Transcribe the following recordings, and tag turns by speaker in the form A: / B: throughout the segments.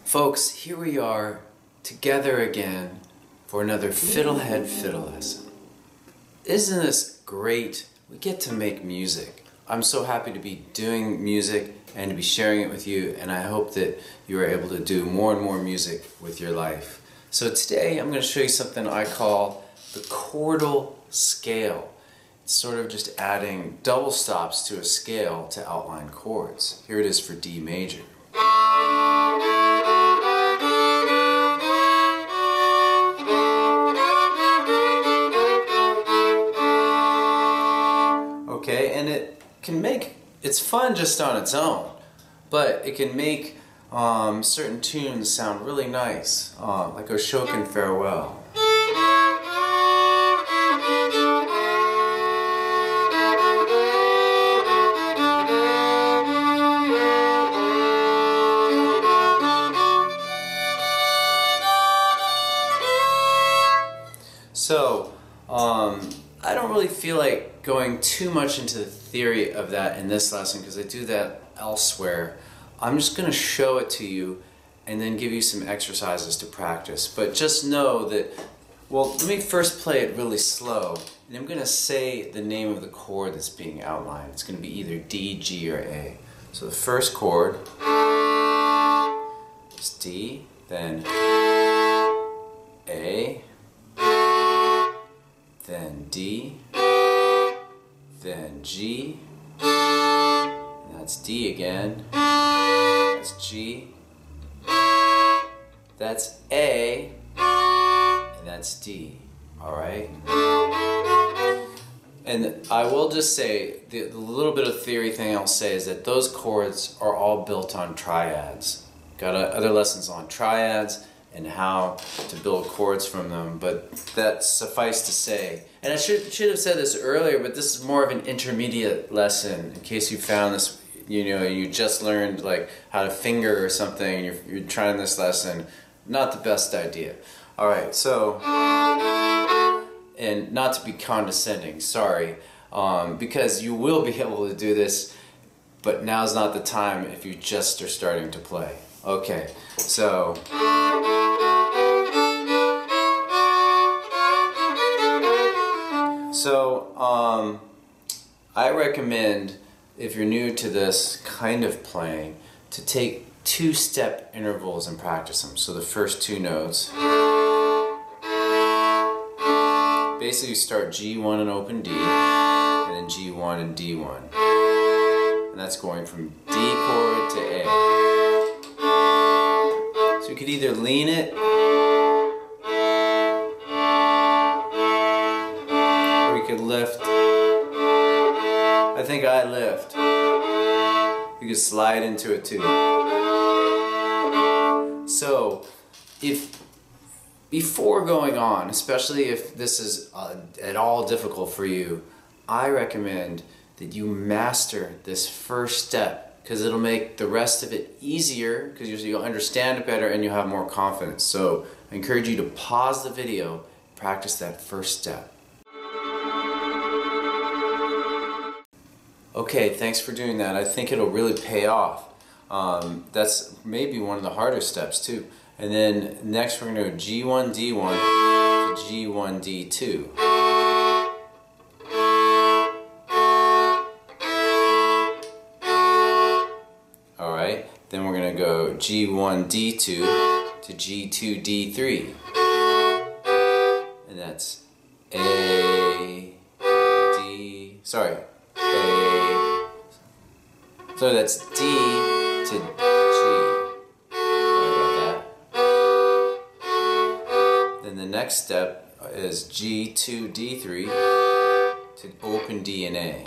A: Folks, here we are together again for another FiddleHed fiddle lesson. Isn't this great? We get to make music. I'm so happy to be doing music and to be sharing it with you, and I hope that you are able to do more and more music with your life. So today I'm going to show you something I call the chordal scale. It's sort of just adding double stops to a scale to outline chords. Here it is for D major. Okay, and it's fun just on its own, but it can make certain tunes sound really nice, like Oshokan Farewell. So, I don't really feel like going too much into the theory of that in this lesson because I do that elsewhere. I'm just going to show it to you and then give you some exercises to practice. But just know that, well, let me first play it really slow, and I'm going to say the name of the chord that's being outlined. It's going to be either D, G, or A. So the first chord is D, then A, then D, then G, and that's D again, that's G, that's A, and that's D, alright? And I will just say, the little bit of theory thing I'll say is that those chords are all built on triads. Got other lessons on triads and how to build chords from them, but that's suffice to say. And I should have said this earlier, but this is more of an intermediate lesson in case you found this, you just learned like how to finger or something, and you're trying this lesson. Not the best idea. Alright, so, and not to be condescending, sorry, because you will be able to do this, but now's not the time if you just are starting to play. Okay, so I recommend, if you're new to this kind of playing, to take two-step intervals and practice them. So the first two notes, basically you start G1 and open D, and then G1 and D1, and that's going from D chord to A. So you could either lean it or you could lift. I think I lift. You could slide into it too. So, before going on, especially if this is at all difficult for you, I recommend that you master this first step, because it'll make the rest of it easier, because you'll understand it better and you'll have more confidence. So I encourage you to pause the video, practice that first step. Okay, thanks for doing that. I think it'll really pay off. That's maybe one of the harder steps too. And then next we're going to go G1, D1 to G1, D2. Then we're going to go G1, D2 to G2, D3. And that's A, D, sorry, A. So that's D to G. Sorry about that. Then the next step is G2, D3 to open D and A.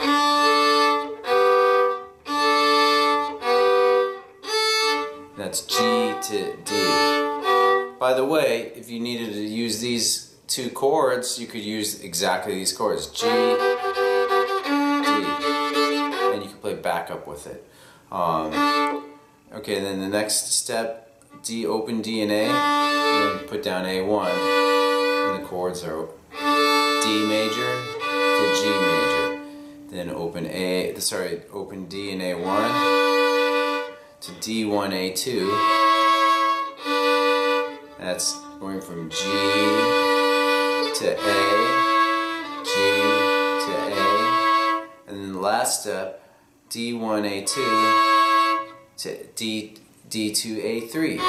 A: That's G to D. By the way, if you needed to use these two chords, you could use exactly these chords. G, D. And you can play backup with it. Okay, then the next step, D, open D and A, and then put down A1. And the chords are D major to G major. Then open D and A1 to D1, A2, That's going from G to A, G to A, and then the last step, D1, A2 to D2, A3.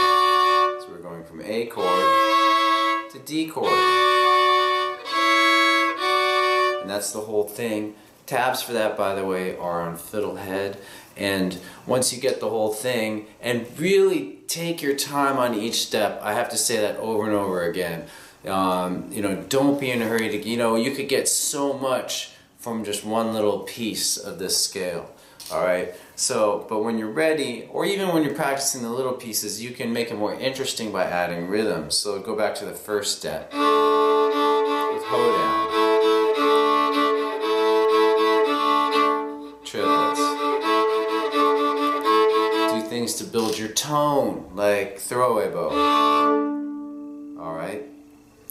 A: So we're going from A chord to D chord. And that's the whole thing. Tabs for that, by the way, are on FiddleHed. And once you get the whole thing, and really take your time on each step, I have to say that over and over again. You know, don't be in a hurry to, you could get so much from just one little piece of this scale. Alright, so, but when you're ready, or even when you're practicing the little pieces, you can make it more interesting by adding rhythm. So go back to the first step with hoedown, triplets. Do things to build your tone, like throwaway bow. Alright,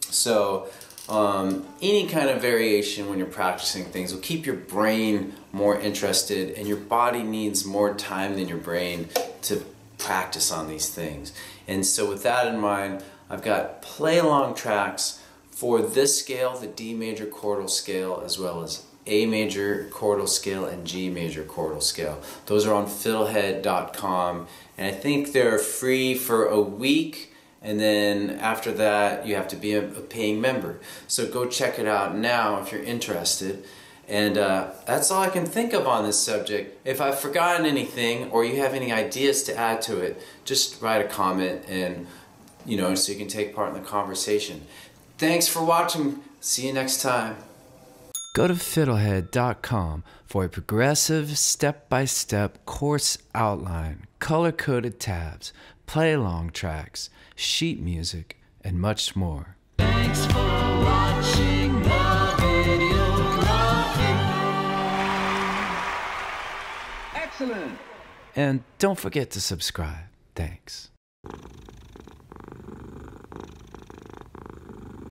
A: so any kind of variation when you're practicing things will keep your brain more interested, and your body needs more time than your brain to practice on these things. And so with that in mind, I've got play-along tracks for this scale, the D major chordal scale, as well as A major chordal scale and G major chordal scale. Those are on FiddleHed.com, and I think they're free for a week. And then after that, you have to be a paying member. So go check it out now if you're interested. And that's all I can think of on this subject. If I've forgotten anything or you have any ideas to add to it, just write a comment, and so you can take part in the conversation. Thanks for watching. See you next time. Go to FiddleHed.com for a progressive, step-by-step course outline, color-coded tabs, play-along tracks, sheet music, and much more. Thanks for watching the video. Excellent! And don't forget to subscribe. Thanks.